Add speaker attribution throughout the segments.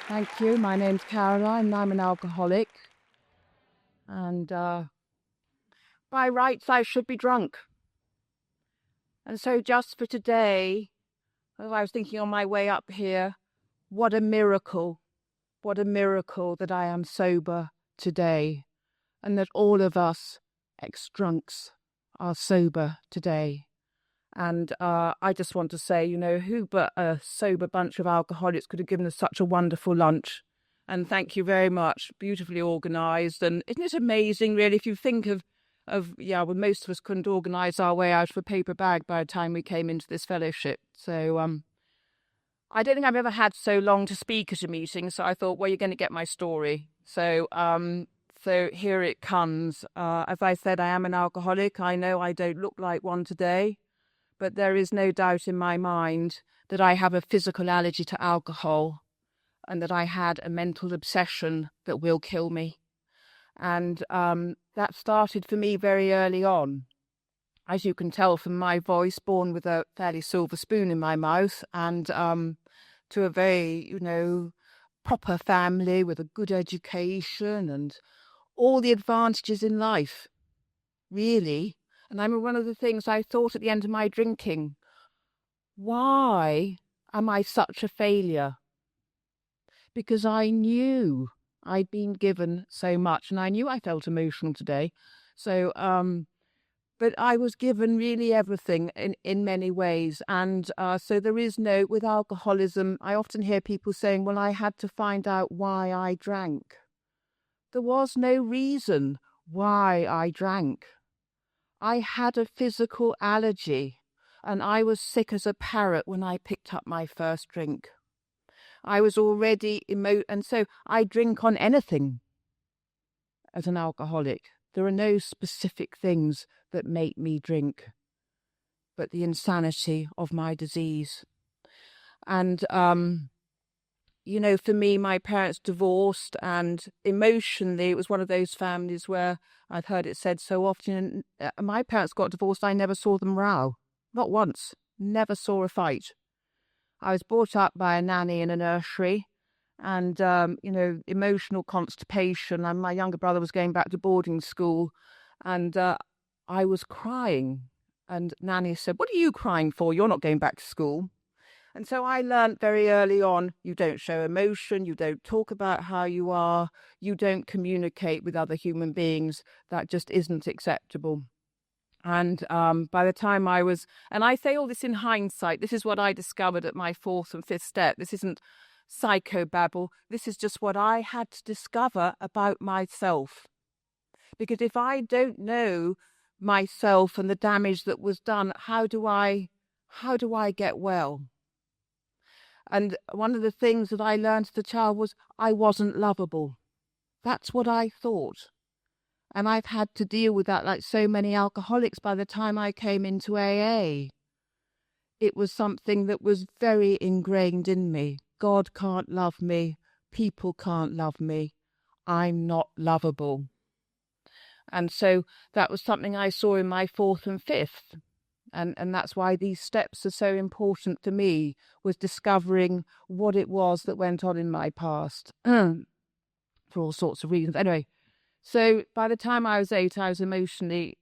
Speaker 1: Thank you. My name's Caroline and I'm an alcoholic. And by rights, I should be drunk. And so just for today, as I was thinking on my way up here, what a miracle that I am sober today and that all of us ex-drunks are sober today. And I just want to say, who but a sober bunch of alcoholics could have given us such a wonderful lunch? And thank you very much. Beautifully organised. And isn't it amazing, really, if you think of most of us couldn't organise our way out of a paper bag by the time we came into this fellowship. So I don't think I've ever had so long to speak at a meeting. So I thought, well, you're going to get my story. So here it comes. As I said, I am an alcoholic. I know I don't look like one today. But there is no doubt in my mind that I have a physical allergy to alcohol and that I had a mental obsession that will kill me. And that started for me very early on. As you can tell from my voice, born with a fairly silver spoon in my mouth and to a very, proper family with a good education and all the advantages in life, really. And I remember one of the things I thought at the end of my drinking, why am I such a failure? Because I knew I'd been given so much and I knew I felt emotional today. So, but I was given really everything in many ways. And so there is with alcoholism, I often hear people saying, well, I had to find out why I drank. There was no reason why I drank. I had a physical allergy and I was sick as a parrot when I picked up my first drink. I was already and so I drink on anything as an alcoholic. There are no specific things that make me drink, but the insanity of my disease. And, for me, my parents divorced and emotionally it was one of those families where I've heard it said so often, my parents got divorced, I never saw them row. Not once. Never saw a fight. I was brought up by a nanny in a nursery and, emotional constipation. And my younger brother was going back to boarding school and I was crying. And nanny said, what are you crying for? You're not going back to school. And so I learned very early on, you don't show emotion, you don't talk about how you are, you don't communicate with other human beings. That just isn't acceptable. And by the time and I say all this in hindsight, this is what I discovered at my fourth and fifth step. This isn't psychobabble. This is just what I had to discover about myself. Because if I don't know myself and the damage that was done, how do I get well? And one of the things that I learned as a child was I wasn't lovable. That's what I thought. And I've had to deal with that like so many alcoholics by the time I came into AA. It was something that was very ingrained in me. God can't love me. People can't love me. I'm not lovable. And so that was something I saw in my fourth and fifth. And that's why these steps are so important for me, was discovering what it was that went on in my past for all sorts of reasons. Anyway, so by the time I was 8, I was emotionally,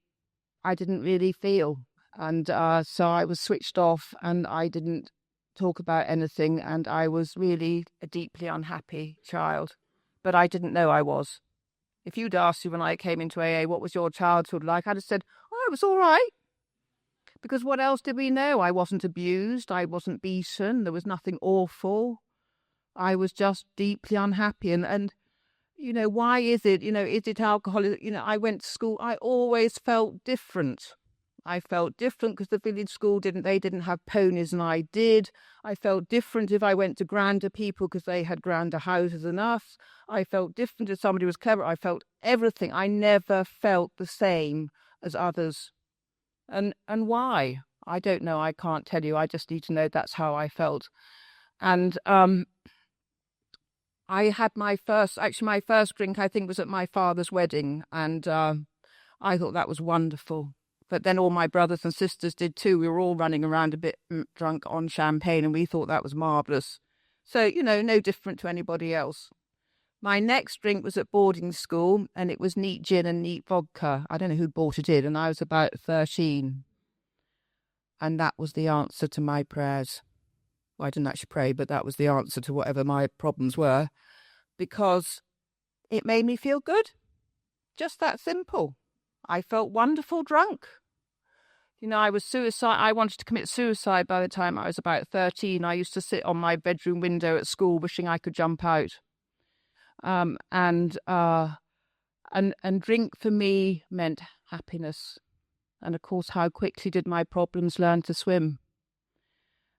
Speaker 1: I didn't really feel. And so I was switched off and I didn't talk about anything. And I was really a deeply unhappy child. But I didn't know I was. If you'd asked me when I came into AA, what was your childhood like? I'd have said, oh, it was all right. Because what else did we know? I wasn't abused. I wasn't beaten. There was nothing awful. I was just deeply unhappy. And why is it? Is it alcohol? I went to school. I always felt different. I felt different because the village school didn't have ponies and I did. I felt different if I went to grander people because they had grander houses than us. I felt different if somebody was clever. I felt everything. I never felt the same as others. And why? I don't know. I can't tell you. I just need to know that's how I felt. And I had my first drink, I think, was at my father's wedding. And I thought that was wonderful. But then all my brothers and sisters did too. We were all running around a bit drunk on champagne and we thought that was marvellous. So, no different to anybody else. My next drink was at boarding school, and it was neat gin and neat vodka. I don't know who bought it in, and I was about 13. And that was the answer to my prayers. Well, I didn't actually pray, but that was the answer to whatever my problems were, because it made me feel good. Just that simple. I felt wonderful drunk. I was I wanted to commit suicide by the time I was about 13. I used to sit on my bedroom window at school wishing I could jump out. And drink for me meant happiness. And of course, how quickly did my problems learn to swim?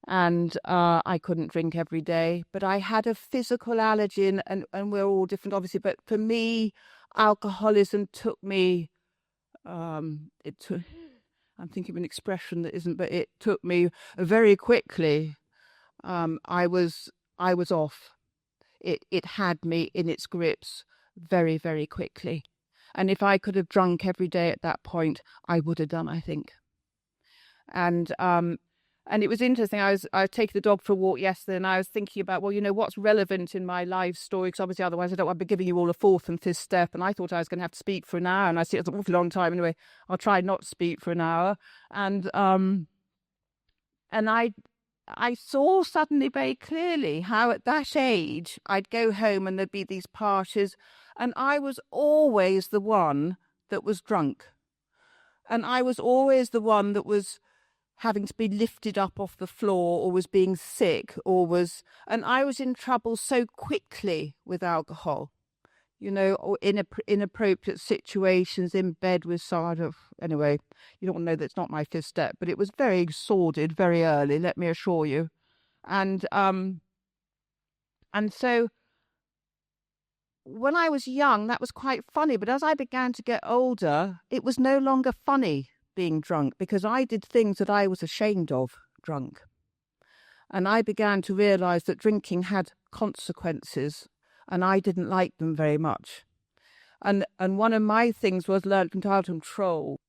Speaker 1: And I couldn't drink every day, but I had a physical allergy, and we're all different, obviously. But for me, alcoholism took me. I'm thinking of an expression that isn't, but it took me very quickly. I was off. It had me in its grips very, very quickly. And if I could have drunk every day at that point, I would have done, I think. And it was interesting. I was taking the dog for a walk yesterday, and I was thinking about, well, what's relevant in my life story, because obviously otherwise I don't want to be giving you all a fourth and fifth step. And I thought I was going to have to speak for an hour, and I see it's an awfully long time anyway. I'll try not to speak for an hour. And I saw suddenly very clearly how at that age I'd go home and there'd be these parties, and I was always the one that was drunk. And I was always the one that was having to be lifted up off the floor, or was being sick, and I was in trouble so quickly with alcohol, or in inappropriate situations in bed with someone. Anyway, you don't want to know that's not my fifth step, but it was very sordid very early, let me assure you. And so when I was young, that was quite funny, but as I began to get older, it was no longer funny being drunk, because I did things that I was ashamed of drunk. And I began to realise that drinking had consequences, and I didn't like them very much. And one of my things was learn to control.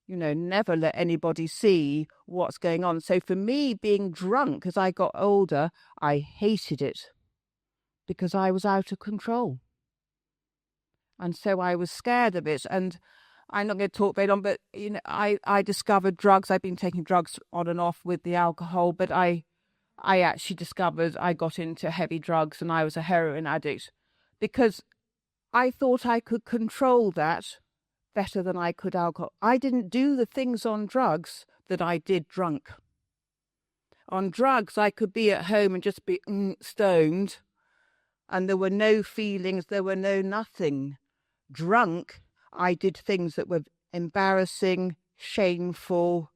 Speaker 1: Never let anybody see what's going on. So for me, being drunk as I got older, I hated it, because I was out of control. And so I was scared of it. And I'm not going to talk very long, but I discovered drugs. I've been taking drugs on and off with the alcohol, but I actually discovered I got into heavy drugs, and I was a heroin addict, because I thought I could control that better than I could alcohol. I didn't do the things on drugs that I did drunk. On drugs, I could be at home and just be stoned, and there were no feelings, there were no nothing. Drunk, I did things that were embarrassing, shameful,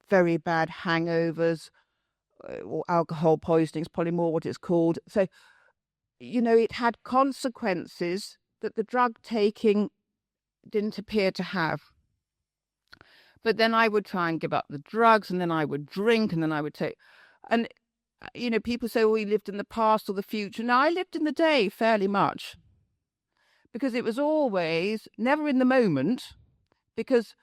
Speaker 1: very bad hangovers, or alcohol poisoning is probably more what it's called. So, it had consequences that the drug taking didn't appear to have. But then I would try and give up the drugs, and then I would drink, and then I would take. And, people say, well, we lived in the past or the future. Now, I lived in the day fairly much, because it was always never in the moment, because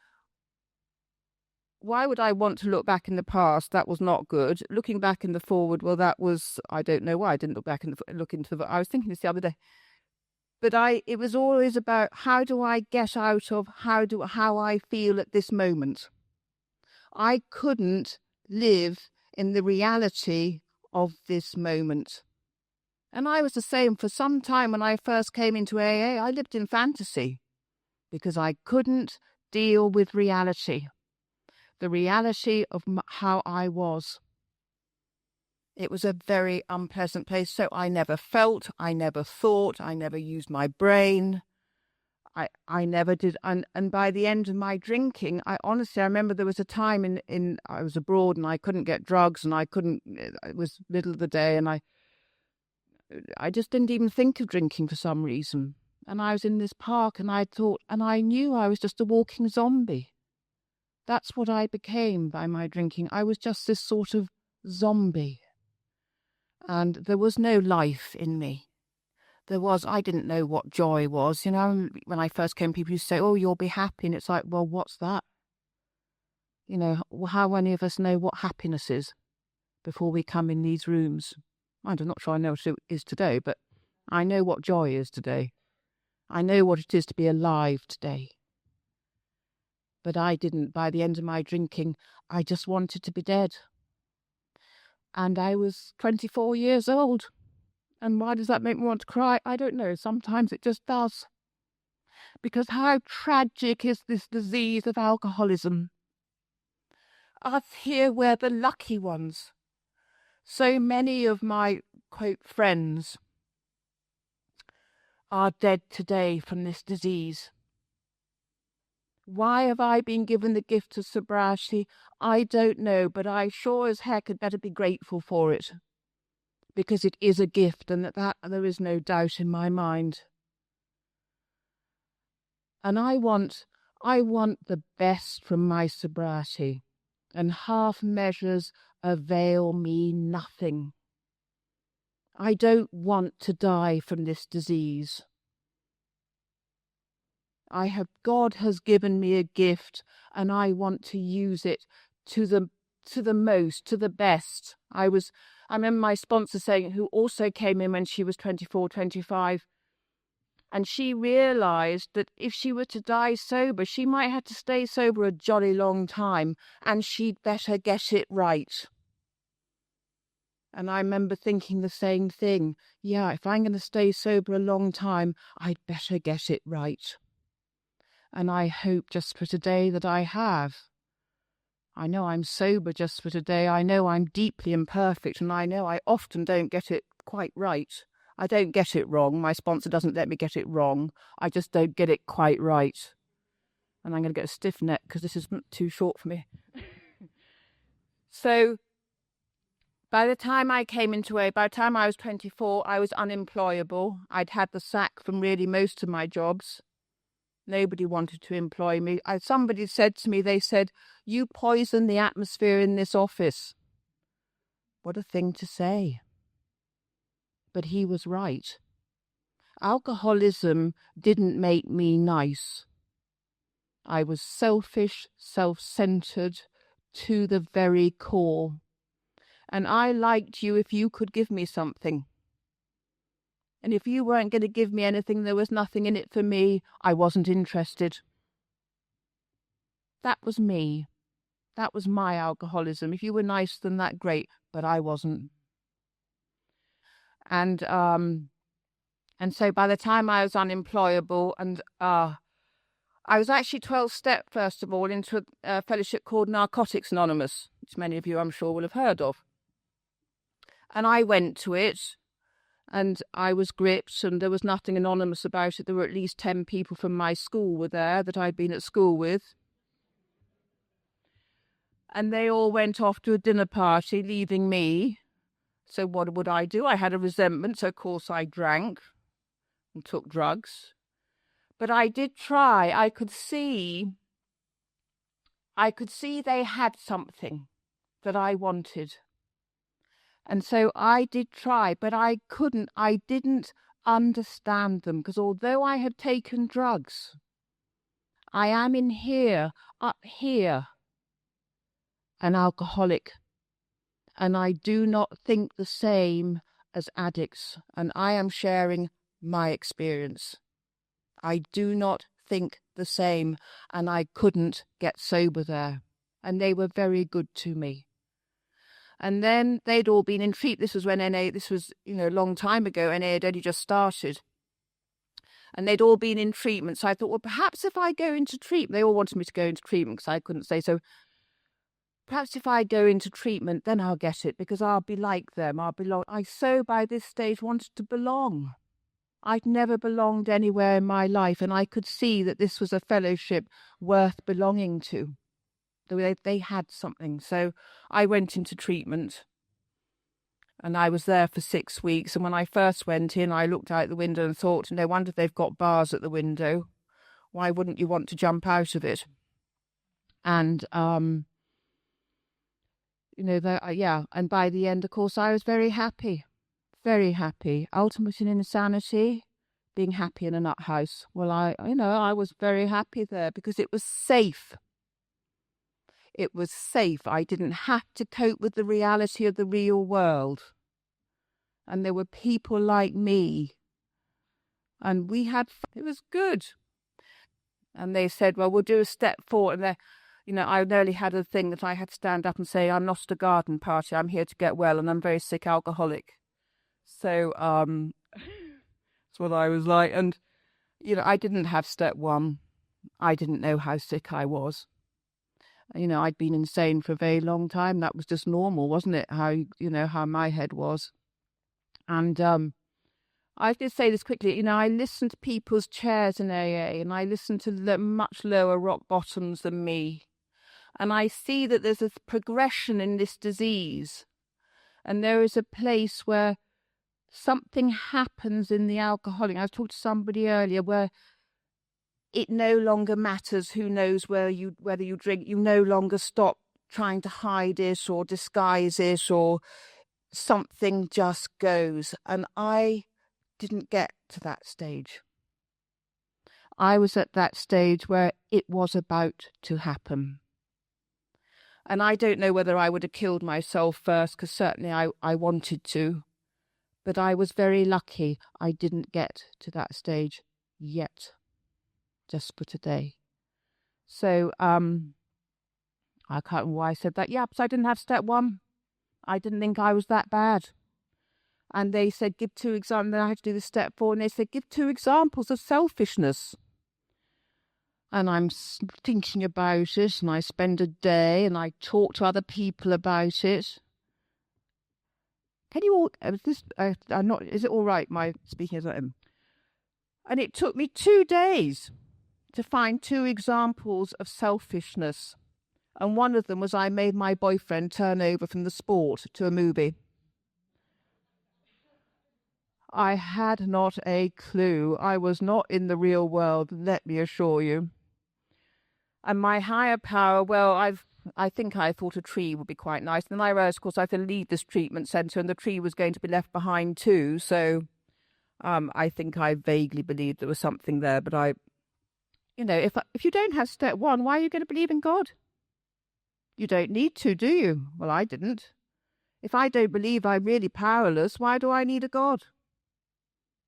Speaker 1: why would I want to look back in the past? That was not good. Looking back in the forward, well, that was, I don't know why I didn't look back and look into the, I was thinking this the other day. But it was always about, how do I get out of how I feel at this moment? I couldn't live in the reality of this moment. And I was the same for some time. When I first came into AA, I lived in fantasy, because I couldn't deal with reality. The reality of how I was. It was a very unpleasant place. So I never felt, I never thought, I never used my brain. I never did. And by the end of my drinking, I remember there was a time I was abroad, and I couldn't get drugs, and it was middle of the day, and I just didn't even think of drinking for some reason. And I was in this park, and I thought, and I knew I was just a walking zombie. That's what I became by my drinking. I was just this sort of zombie. And there was no life in me. I didn't know what joy was. When I first came, people used to say, oh, you'll be happy. And it's like, well, what's that? How many of us know what happiness is before we come in these rooms? I'm not sure I know what it is today, but I know what joy is today. I know what it is to be alive today. But I didn't. By the end of my drinking, I just wanted to be dead. And I was 24 years old. And why does that make me want to cry? I don't know. Sometimes it just does. Because how tragic is this disease of alcoholism? Us here, we're the lucky ones. So many of my, quote, friends are dead today from this disease. Why have I been given the gift of sobriety? I don't know, but I sure as heck had better be grateful for it, because it is a gift, and that there is no doubt in my mind. And I want the best from my sobriety, and half measures avail me nothing. I don't want to die from this disease. God has given me a gift, and I want to use it to the most, to the best. I remember my sponsor saying, who also came in when she was 24, 25, and she realised that if she were to die sober, she might have to stay sober a jolly long time, and she'd better get it right. And I remember thinking the same thing. Yeah, if I'm going to stay sober a long time, I'd better get it right. And I hope just for today that I have. I know I'm sober just for today. I know I'm deeply imperfect, and I know I often don't get it quite right. I don't get it wrong. My sponsor doesn't let me get it wrong. I just don't get it quite right. And I'm going to get a stiff neck because this is too short for me. So by the time I came into AA, by the time I was 24, I was unemployable. I'd had the sack from really most of my jobs. Nobody wanted to employ me. Somebody said to me, they said, "You poison the atmosphere in this office." What a thing to say. But he was right. Alcoholism didn't make me nice. I was selfish, self-centered to the very core. And I liked you if you could give me something. And if you weren't going to give me anything, there was nothing in it for me, I wasn't interested. That was me. That was my alcoholism. If you were nicer than that, great, but I wasn't. And so by the time I was unemployable, and I was actually 12-step, first of all, into a fellowship called Narcotics Anonymous, which many of you, I'm sure, will have heard of. And I went to it, and I was gripped, and there was nothing anonymous about it. There were at least 10 people from my school were there that I'd been at school with. And they all went off to a dinner party, leaving me. So what would I do? I had a resentment, so of course I drank and took drugs. But I did try. I could see they had something that I wanted. And so I did try, but I didn't understand them, because although I had taken drugs, I am in here, up here, an alcoholic. And I do not think the same as addicts. And I am sharing my experience. I do not think the same, and I couldn't get sober there. And they were very good to me. And then they'd all been in treatment. This was when this was, a long time ago. NA had only just started. And they'd all been in treatment. So I thought, well, perhaps if I go into treatment, they all wanted me to go into treatment because I couldn't say so. Perhaps if I go into treatment, then I'll get it, because I'll be like them. I'll belong. I so by this stage wanted to belong. I'd never belonged anywhere in my life, and I could see that this was a fellowship worth belonging to. They had something. So I went into treatment, and I was there for 6 weeks. And when I first went in, I looked out the window and thought, no wonder they've got bars at the window. Why wouldn't you want to jump out of it? And and by the end, of course, I was very happy. Very happy. Ultimate in insanity, being happy in a nut house. Well, I was very happy there because it was safe. It was safe. I didn't have to cope with the reality of the real world. and there were people like me, and it was good. And they said, well, we'll do a step forward. And I nearly had a thing that I had to stand up and say, I'm not at a garden party. I'm here to get well, and I'm very sick alcoholic. So that's what I was like. And, I didn't have step one. I didn't know how sick I was. I'd been insane for a very long time. That was just normal, wasn't it? How my head was. And I did say this quickly, I listened to people's chairs in AA, and I listened to much lower rock bottoms than me. And I see that there's a progression in this disease. And there is a place where something happens in the alcoholic. I was talking to somebody earlier where it no longer matters who knows whether you drink. You no longer stop trying to hide it or disguise it, or something just goes. And I didn't get to that stage. I was at that stage where it was about to happen. And I don't know whether I would have killed myself first, because certainly I wanted to. But I was very lucky I didn't get to that stage yet, just for today. So I can't remember why I said that. Yeah, because I didn't have step one. I didn't think I was that bad. And they said, give 2 examples. Then I had to do the step 4. And they said, give 2 examples of selfishness. And I'm thinking about it. And I spend a day and I talk to other people about it. Can you all... is it all right, my speaking as I am? And it took me 2 days to find 2 examples of selfishness. And one of them was I made my boyfriend turn over from the sport to a movie. I had not a clue. I was not in the real world, let me assure you. And my higher power, well, I think I thought a tree would be quite nice. And then I realised, of course, I had to leave this treatment centre, and the tree was going to be left behind too. So I think I vaguely believed there was something there. But if you don't have step 1, why are you going to believe in God? You don't need to, do you? Well, I didn't. If I don't believe I'm really powerless, why do I need a God?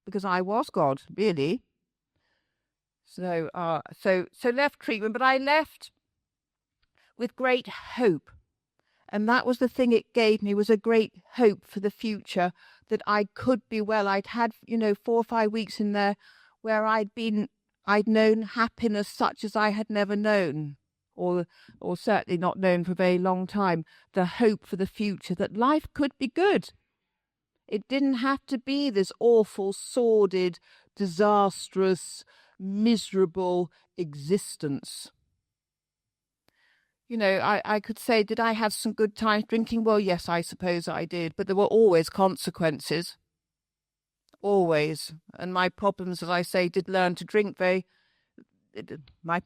Speaker 1: Because I was God, really. So left treatment, but I left with great hope. And that was the thing it gave me, was a great hope for the future, that I could be well. I'd had, 4 or 5 weeks in there where I'd known happiness such as I had never known, or certainly not known for a very long time. The hope for the future, that life could be good. It didn't have to be this awful, sordid, disastrous, miserable existence. I could say, did I have some good times drinking? Well, yes, I suppose I did, but there were always consequences. Always. And my problems, as I say, did learn to drink my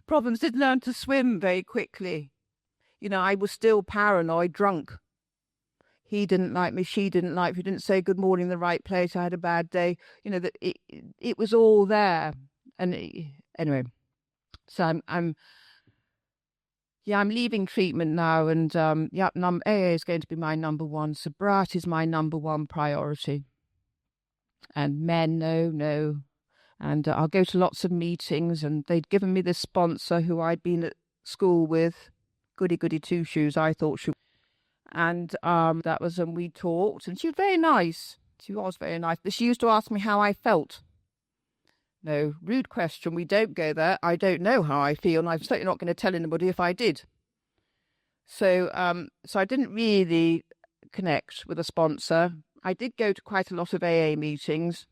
Speaker 1: problems did learn to swim very quickly. I was still paranoid drunk. He didn't like me, she didn't like me, didn't say good morning in the right place, I had a bad day. That it was all there. And anyway, so I'm leaving treatment now, and AA is going to be my number 1. Sobriety is my number 1 priority. And men, no. And I'll go to lots of meetings, and they'd given me this sponsor who I'd been at school with, goody two shoes, I thought she. And that was when we talked, and she was very nice. She was very nice, but she used to ask me how I felt. No, rude question. We don't go there. I don't know how I feel, and I'm certainly not going to tell anybody if I did. So I didn't really connect with a sponsor. I did go to quite a lot of AA meetings,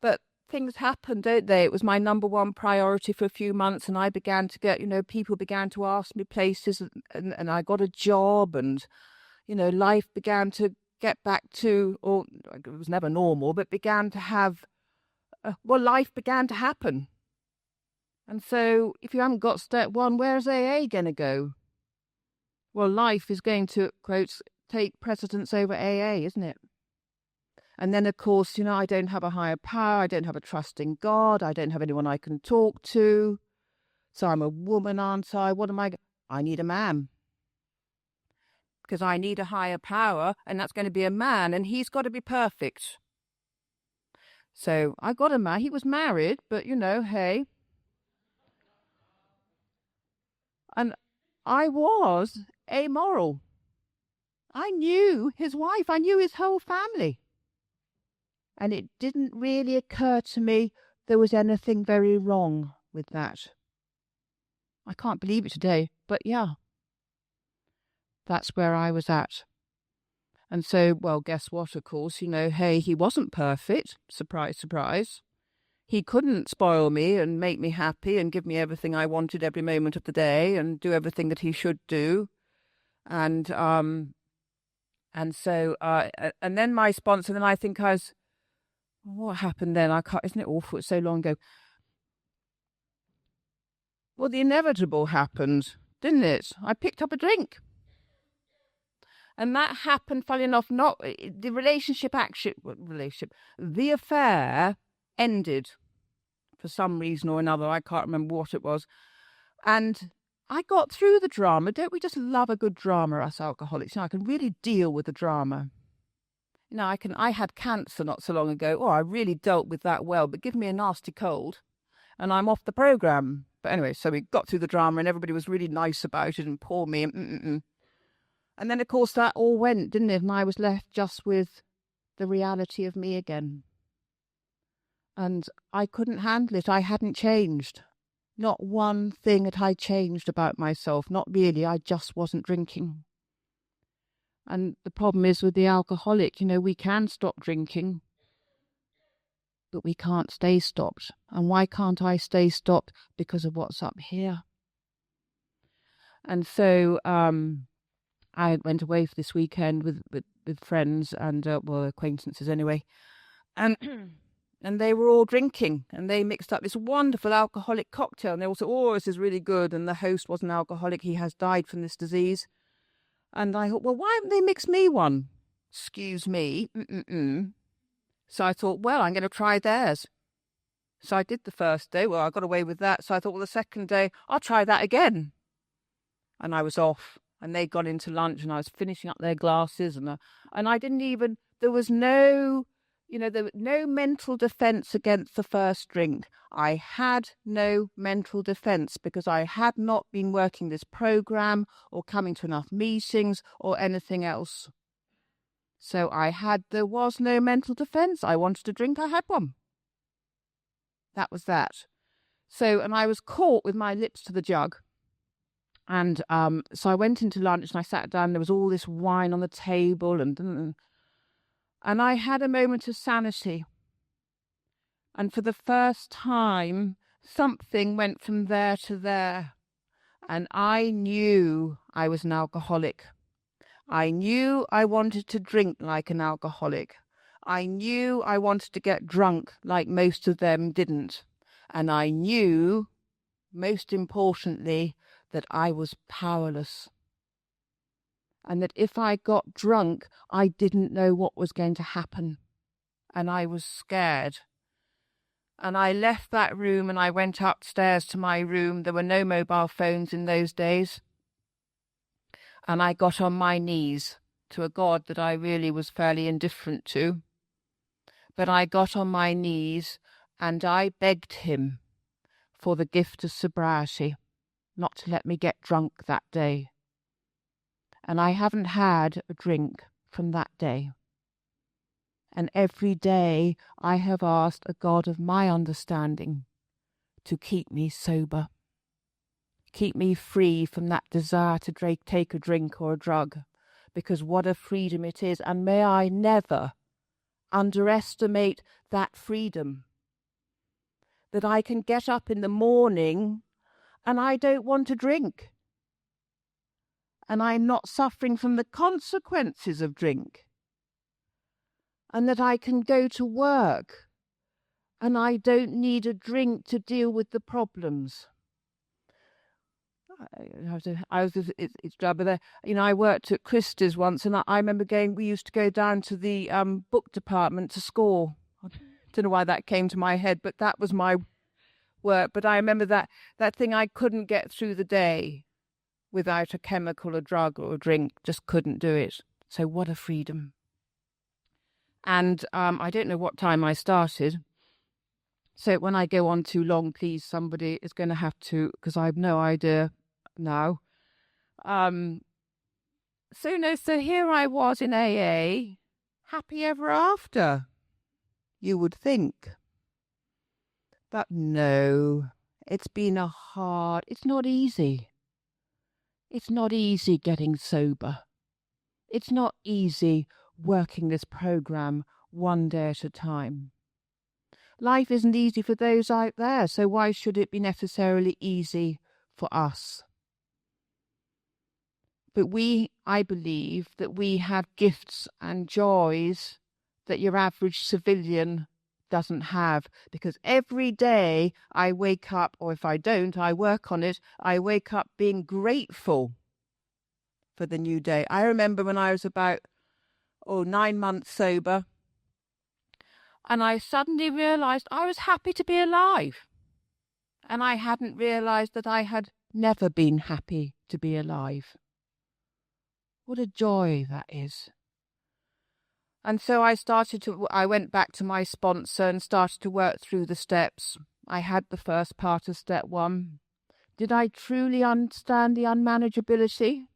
Speaker 1: but things happen, don't they? It was my number 1 priority for a few months, and I began to get, people began to ask me places, and I got a job, and, life began to get back to, or it was never normal, but began to have, life began to happen. And so if you haven't got step 1, where's AA going to go? Well, life is going to, quotes, take precedence over AA, isn't it? And then, of course, I don't have a higher power. I don't have a trust in God. I don't have anyone I can talk to. So I'm a woman, aren't I? What am I? I need a man. because I need a higher power, and that's going to be a man, and he's got to be perfect. So I got a man. He was married, but hey. And I was amoral. I knew his wife. I knew his whole family. And it didn't really occur to me there was anything very wrong with that. I can't believe it today, but yeah. That's where I was at. And so, well, guess what, of course, hey, he wasn't perfect. Surprise, surprise. He couldn't spoil me and make me happy and give me everything I wanted every moment of the day and do everything that he should do. And so, and then my sponsor, then I think what happened then? Isn't it awful? It's so long ago. Well, the inevitable happened, didn't it? I picked up a drink. And that happened, funny enough, not the the affair ended for some reason or another. I can't remember what it was. And I got through the drama. Don't we just love a good drama, us alcoholics? I can really deal with the drama. I had cancer not so long ago. Oh, I really dealt with that well, but give me a nasty cold and I'm off the programme. But anyway, so we got through the drama and everybody was really nice about it and poor me. And then, of course, that all went, didn't it? And I was left just with the reality of me again. And I couldn't handle it. I hadn't changed. Not one thing had I changed about myself. Not really. I just wasn't drinking. And the problem is with the alcoholic, we can stop drinking, but we can't stay stopped. And why can't I stay stopped? Because of what's up here. And so I went away for this weekend with friends and, acquaintances anyway. And they were all drinking and they mixed up this wonderful alcoholic cocktail. And they all said, oh, this is really good. And the host wasn't alcoholic. He has died from this disease. And I thought, well, why haven't they mixed me one? Excuse me. So I thought, well, I'm going to try theirs. So I did the first day. Well, I got away with that. So I thought, well, the second day, I'll try that again. And I was off. And they got into lunch and I was finishing up their glasses. And I didn't even, there was no mental defense against the first drink. I had no mental defense because I had not been working this program or coming to enough meetings or anything else. So there was no mental defense. I wanted to drink, I had one. That was that. So, and I was caught with my lips to the jug. And so I went into lunch and I sat down. There was all this wine on the table and I had a moment of sanity. And for the first time, something went from there to there. And I knew I was an alcoholic. I knew I wanted to drink like an alcoholic. I knew I wanted to get drunk like most of them didn't. And I knew, most importantly, that I was powerless. And that if I got drunk, I didn't know what was going to happen. And I was scared. And I left that room and I went upstairs to my room. There were no mobile phones in those days. And I got on my knees to a God that I really was fairly indifferent to. But I got on my knees and I begged him for the gift of sobriety, not to let me get drunk that day. And I haven't had a drink from that day. And every day I have asked a God of my understanding to keep me sober, keep me free from that desire to take a drink or a drug, because what a freedom it is. And may I never underestimate that freedom, that I can get up in the morning and I don't want to drink. And I'm not suffering from the consequences of drink. And that I can go to work and I don't need a drink to deal with the problems. I worked at Christie's once and I remember we used to go down to the book department to score. I don't know why that came to my head, but that was my work. But I remember that thing I couldn't get through the day without a chemical, a drug or a drink. Just couldn't do it. So what a freedom. And I don't know what time I started. So when I go on too long, please, somebody is going to have to, because I have no idea now. So here I was in AA, happy ever after, you would think. But no, it's not easy. It's not easy getting sober. It's not easy working this program one day at a time. Life isn't easy for those out there, so why should it be necessarily easy for us? But I believe that we have gifts and joys that your average civilian doesn't have, because every day I wake up, or if I don't, I work on it, I wake up being grateful for the new day. I remember when I was about 9 months sober, and I suddenly realised I was happy to be alive. And I hadn't realised that I had never been happy to be alive. What a joy that is. And so I went back to my sponsor and started to work through the steps. I had the first part of step 1. Did I truly understand the unmanageability?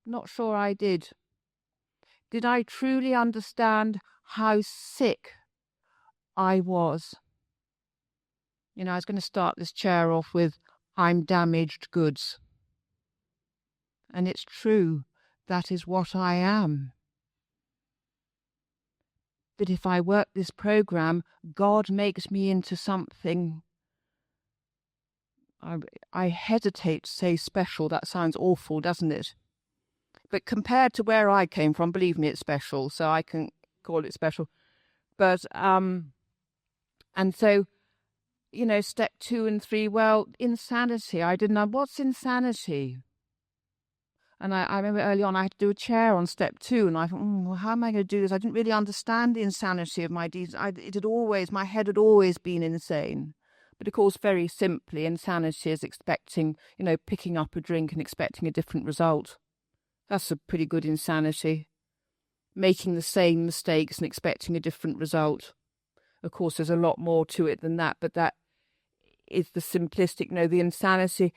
Speaker 1: Not sure I did. Did I truly understand how sick I was? I was going to start this chair off with, I'm damaged goods. And it's true, that is what I am. But if I work this program, God makes me into something. I hesitate to say special. That sounds awful, doesn't it? But compared to where I came from, believe me, it's special. So I can call it special. But, and so, step 2 and 3, well, insanity. I didn't know, what's insanity? And I remember early on I had to do a chair on step 2, and I thought, well, how am I going to do this? I didn't really understand the insanity of my deeds. My head had always been insane. But of course, very simply, insanity is expecting, picking up a drink and expecting a different result. That's a pretty good insanity. Making the same mistakes and expecting a different result. Of course, there's a lot more to it than that, but that is the simplistic, the insanity.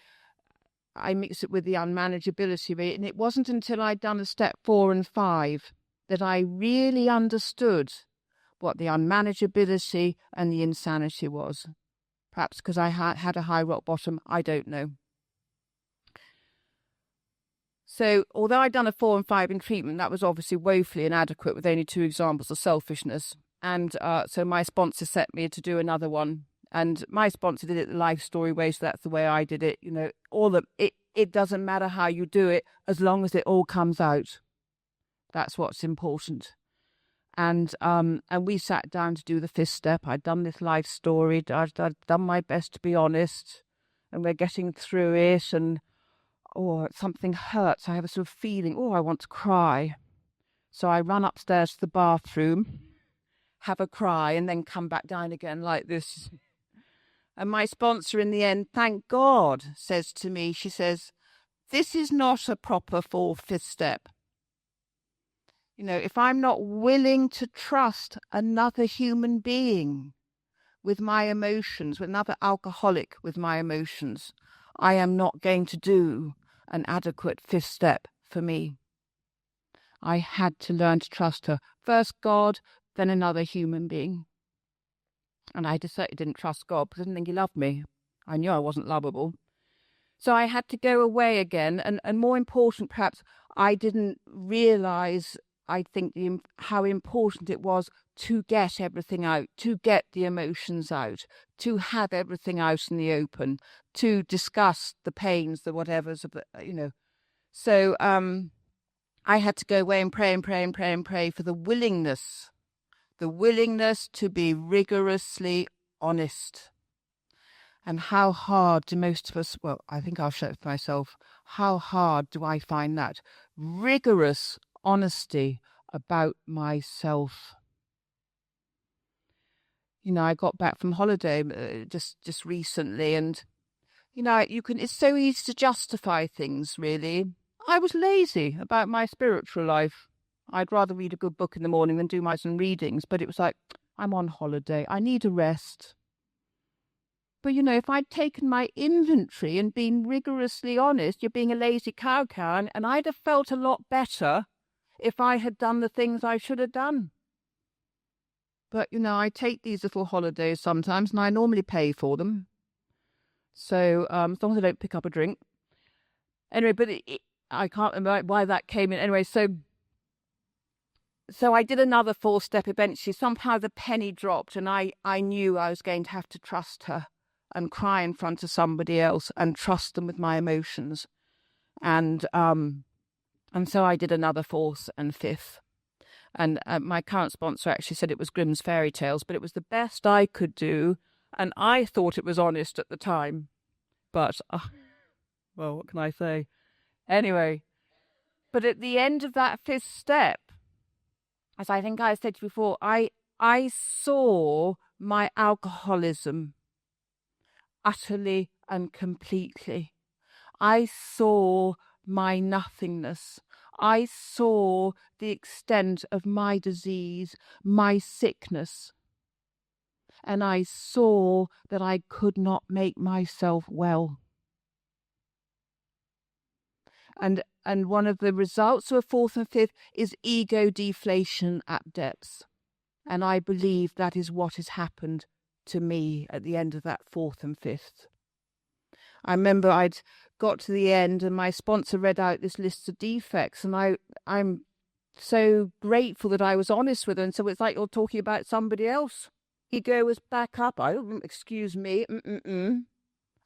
Speaker 1: I mix it with the unmanageability rate, and it wasn't until I'd done a step 4 and 5 that I really understood what the unmanageability and the insanity was. Perhaps because I had a high rock bottom, I don't know. So, although I'd done a 4 and 5 in treatment, that was obviously woefully inadequate with only 2 examples of selfishness. And so my sponsor set me to do another one. And my sponsor did it the life story way, so that's the way I did it. It doesn't matter how you do it, as long as it all comes out. That's what's important. And we sat down to do the 5th step. I'd done this life story. I'd done my best to be honest. And we're getting through it. And, something hurts. I have a sort of feeling, I want to cry. So I run upstairs to the bathroom, have a cry, and then come back down again like this. And my sponsor in the end, thank God, says to me, she says, this is not a proper 4th, 5th step. If I'm not willing to trust another human being with my emotions, with another alcoholic with my emotions, I am not going to do an adequate 5th step for me. I had to learn to trust her. First God, then another human being. And I certainly didn't trust God because I didn't think he loved me. I knew I wasn't lovable. So I had to go away again. And more important, perhaps, I didn't realise, I think, how important it was to get everything out, to get the emotions out, to have everything out in the open, to discuss the pains, the whatevers, So I had to go away and pray and pray and pray and pray for the willingness to be rigorously honest. And how hard do most of us, I think I'll share it for myself, how hard do I find that? Rigorous honesty about myself. I got back from holiday just recently, and it's so easy to justify things, really. I was lazy about my spiritual life. I'd rather read a good book in the morning than do my some readings, but it was like, I'm on holiday. I need a rest. But, if I'd taken my inventory and been rigorously honest, you're being a lazy cow, and I'd have felt a lot better if I had done the things I should have done. But, I take these little holidays sometimes, and I normally pay for them. So, as long as I don't pick up a drink. Anyway, but I can't remember why that came in. Anyway, so I did another 4-step eventually. Somehow the penny dropped, and I knew I was going to have to trust her and cry in front of somebody else and trust them with my emotions. And so I did another 4th and 5th. And my current sponsor actually said it was Grimm's Fairy Tales, but it was the best I could do. And I thought it was honest at the time. But, well, what can I say? Anyway, but at the end of that 5th step, as I think I said before, I saw my alcoholism utterly and completely. I saw my nothingness. I saw the extent of my disease, my sickness. And I saw that I could not make myself well. And one of the results of a 4th and 5th is ego deflation at depths. And I believe that is what has happened to me at the end of that 4th and 5th. I remember I'd got to the end and my sponsor read out this list of defects, and I'm so grateful that I was honest with her. And so it's like you're talking about somebody else. Ego was back up. Excuse me.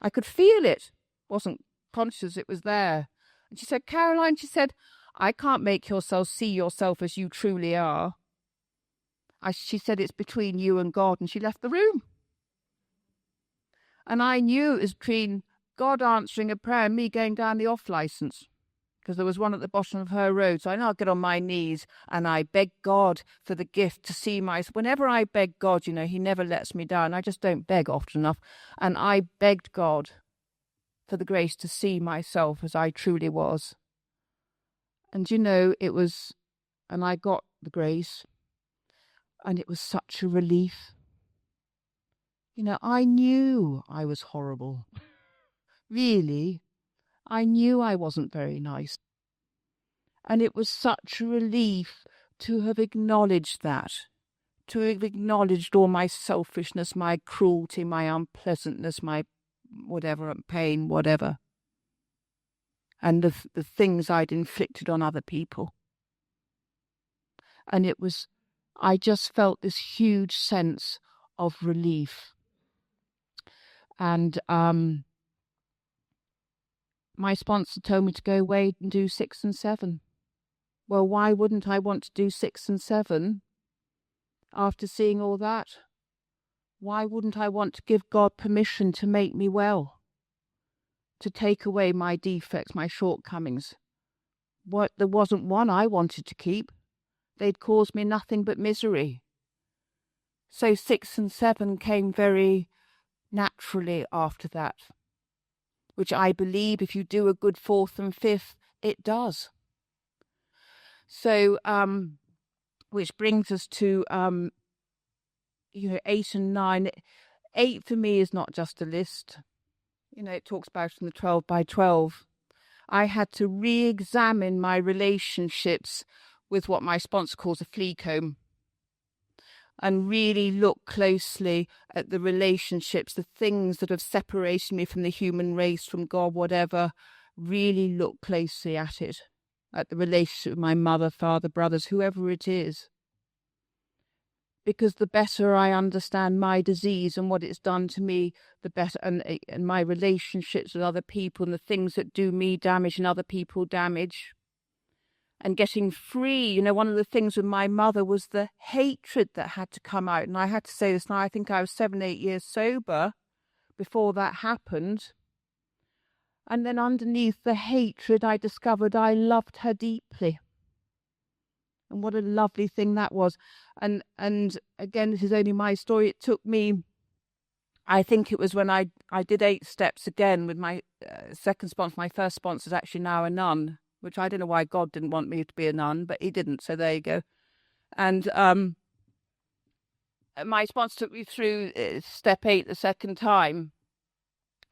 Speaker 1: I could feel it. Wasn't conscious it was there. And she said, Caroline, she said, I can't make yourself see yourself as you truly are. She said, it's between you and God. And she left the room. And I knew it was between God answering a prayer and me going down the off license, because there was one at the bottom of her road. So I know I'll get on my knees and I beg God for the gift to see myself. Whenever I beg God, he never lets me down. I just don't beg often enough. And I begged God for the grace to see myself as I truly was. And it was, and I got the grace, and it was such a relief. I knew I was horrible. Really, I knew I wasn't very nice. And it was such a relief to have acknowledged that, to have acknowledged all my selfishness, my cruelty, my unpleasantness, my whatever, pain, whatever, and the things I'd inflicted on other people. And I just felt this huge sense of relief. And my sponsor told me to go away and do 6 and 7. Well, why wouldn't I want to do 6 and 7 after seeing all that? Why wouldn't I want to give God permission to make me well? To take away my defects, my shortcomings? There wasn't one I wanted to keep. They'd caused me nothing but misery. So 6 and 7 came very naturally after that, which I believe if you do a good 4th and 5th, it does. So, which brings us to, 8 and 9. 8 for me is not just a list. It talks about in the 12 by 12. I had to re-examine my relationships with what my sponsor calls a flea comb, and really look closely at the relationships, the things that have separated me from the human race, from God, whatever. Really look closely at it, at the relationship with my mother, father, brothers, whoever it is. Because the better I understand my disease and what it's done to me, the better, and my relationships with other people and the things that do me damage and other people damage. And getting free, one of the things with my mother was the hatred that had to come out. And I had to say this now, I think I was 7, 8 years sober before that happened. And then underneath the hatred, I discovered I loved her deeply. And what a lovely thing that was. And again, this is only my story. It took me I think it was when I did 8 steps again with my second sponsor. My first sponsor is actually now a nun, which I don't know why God didn't want me to be a nun, but he didn't. So there you go. And my sponsor took me through step 8 the second time.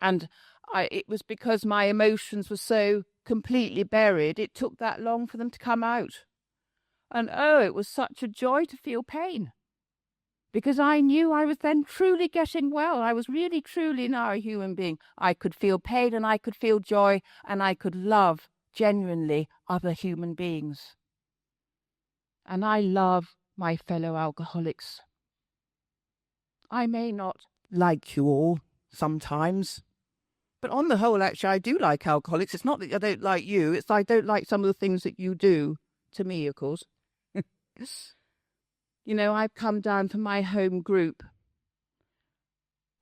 Speaker 1: And it was because my emotions were so completely buried. It took that long for them to come out. And it was such a joy to feel pain. Because I knew I was then truly getting well. I was really, truly now a human being. I could feel pain and I could feel joy and I could love genuinely other human beings. And I love my fellow alcoholics. I may not like you all sometimes, but on the whole, actually, I do like alcoholics. It's not that I don't like you. It's I don't like some of the things that you do to me, of course. You know, I've come down from my home group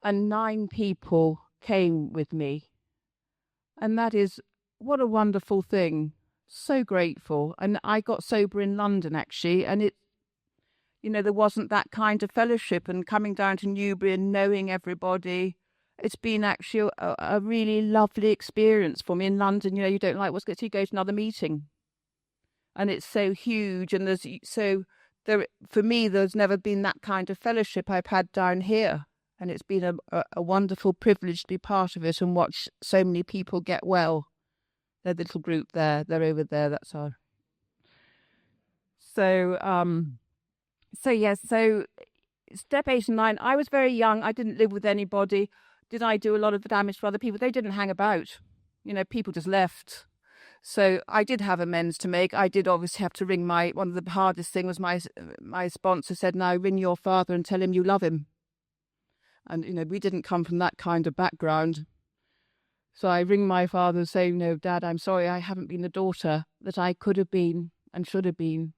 Speaker 1: and 9 people came with me. And that is, what a wonderful thing. So grateful. And I got sober in London, actually. And it, you know, there wasn't that kind of fellowship. And coming down to Newbury and knowing everybody, it's been actually a really lovely experience for me. In London, you know, you don't like what's good, so you go to another meeting. And it's so huge. And there's so... There, for me, there's never been that kind of fellowship I've had down here. And it's been a wonderful privilege to be part of it and watch so many people get well. Their little group there, they're over there, that's our... So step 8 and 9, I was very young. I didn't live with anybody. Did I do a lot of damage to other people? They didn't hang about. You know, people just left. So I did have amends to make. I did obviously have to ring one of the hardest things was my sponsor said, now ring your father and tell him you love him. And, you know, we didn't come from that kind of background. So I ring my father and say, no, Dad, I'm sorry, I haven't been the daughter that I could have been and should have been.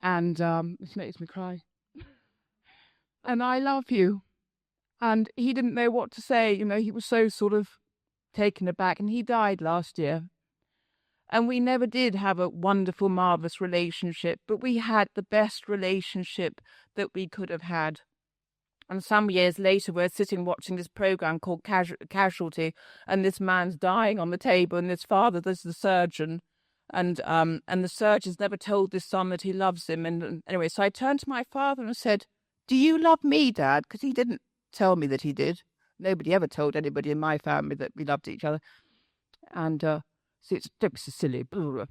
Speaker 1: And it makes me cry. And I love you. And he didn't know what to say. You know, he was so sort of taken aback. And he died last year. And we never did have a wonderful, marvellous relationship, but we had the best relationship that we could have had. And some years later, we're sitting watching this programme called Casualty, and this man's dying on the table, and this father, there's the surgeon, and the surgeon's never told this son that he loves him. And anyway, so I turned to my father and said, do you love me, Dad? Because he didn't tell me that he did. Nobody ever told anybody in my family that we loved each other. And so don't be so silly. So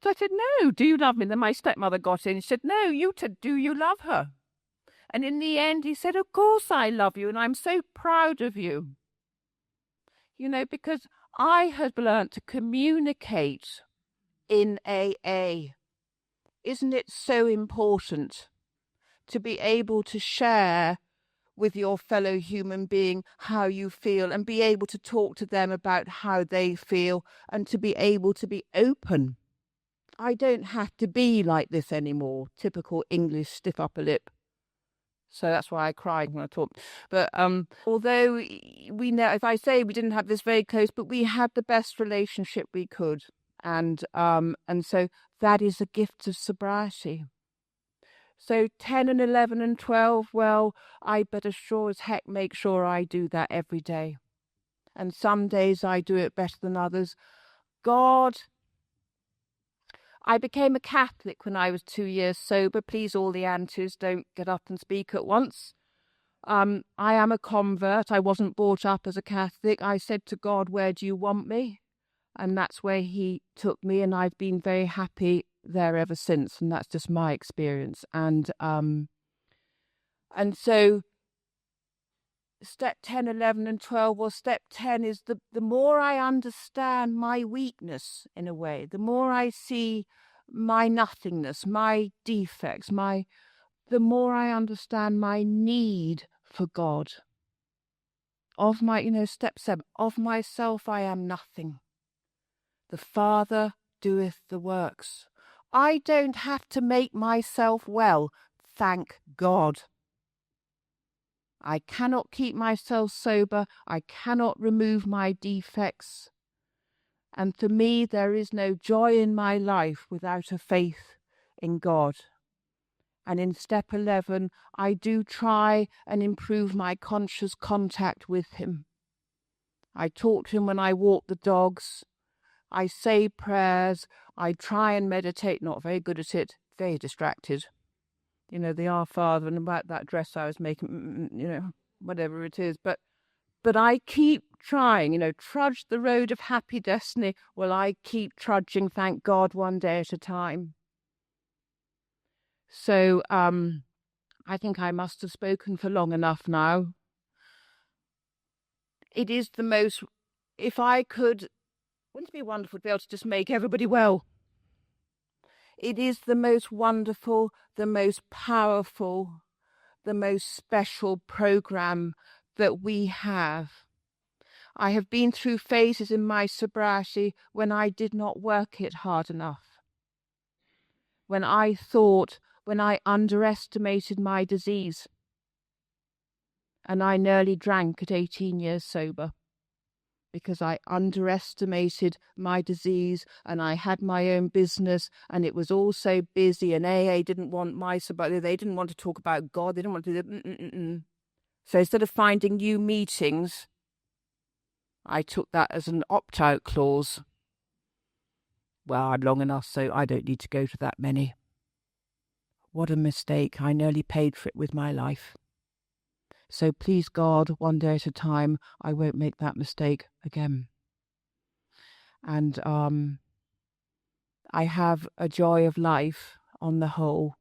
Speaker 1: I said, no, do you love me? And then my stepmother got in and said, no, do you love her? And in the end, he said, of course I love you, and I'm so proud of you. You know, because I had learnt to communicate in AA. Isn't it so important to be able to share with your fellow human being how you feel and be able to talk to them about how they feel and to be able to be open? I don't have to be like this anymore, typical English stiff upper lip. So that's why I cried when I talked. But although we know, if I say we didn't have this very close, but we had the best relationship we could. And so that is a gift of sobriety. So 10 and 11 and 12, well, I better sure as heck make sure I do that every day. And some days I do it better than others. God, I became a Catholic when I was 2 years sober. Please, all the aunties, don't get up and speak at once. I am a convert. I wasn't brought up as a Catholic. I said to God, where do you want me? And that's where he took me, and I've been very happy there ever since. And that's just my experience. And so step 10, 11 and 12, well, step 10 is the more I understand my weakness in a way, the more I see my nothingness, my defects, the more I understand my need for God. Of my, step 7, of myself I am nothing. The Father doeth the works. I don't have to make myself well, thank God. I cannot keep myself sober. I cannot remove my defects. And for me, there is no joy in my life without a faith in God. And in step 11, I do try and improve my conscious contact with him. I talk to him when I walk the dogs. I say prayers. I try and meditate. Not very good at it. Very distracted. You know, the Our Father and about that dress I was making, you know, whatever it is. But I keep trying, you know, trudge the road of happy destiny. Well, I keep trudging, thank God, one day at a time. So I think I must have spoken for long enough now. It is the most, if I could, wouldn't it be wonderful to be able to just make everybody well? It is the most wonderful, the most powerful, the most special program that we have. I have been through phases in my sobriety when I did not work it hard enough. When I underestimated my disease. And I nearly drank at 18 years sober because I underestimated my disease, and I had my own business, and it was all so busy, and AA didn't want my sobriety. They didn't want to talk about God. They didn't want to do So instead of finding new meetings, I took that as an opt-out clause. Well, I'm long enough, so I don't need to go to that many. What a mistake. I nearly paid for it with my life. So please God, one day at a time, I won't make that mistake again. And I have a joy of life on the whole.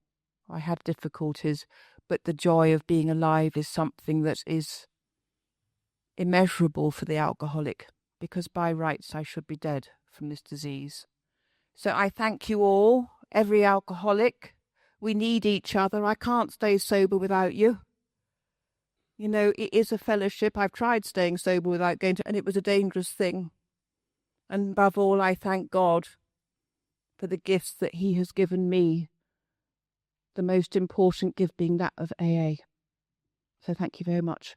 Speaker 1: I have difficulties, but the joy of being alive is something that is immeasurable for the alcoholic, because by rights I should be dead from this disease. So I thank you all, every alcoholic. We need each other. I can't stay sober without you. You know, it is a fellowship. I've tried staying sober without going to, and it was a dangerous thing. And above all, I thank God for the gifts that he has given me, the most important gift being that of AA. So thank you very much.